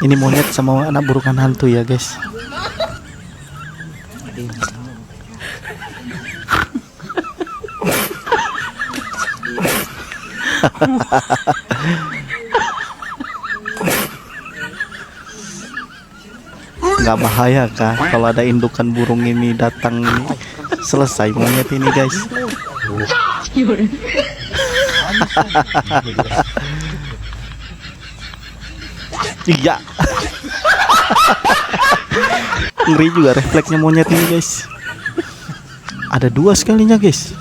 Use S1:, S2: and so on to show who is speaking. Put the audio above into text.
S1: Ini monyet sama anak burukan hantu ya guys. Nggak bahaya kah kalau ada indukan burung ini datang ini? Selesai monyet ini guys. Iya. Ngeri juga refleksnya monyet ini guys. Ada dua sekalinya guys.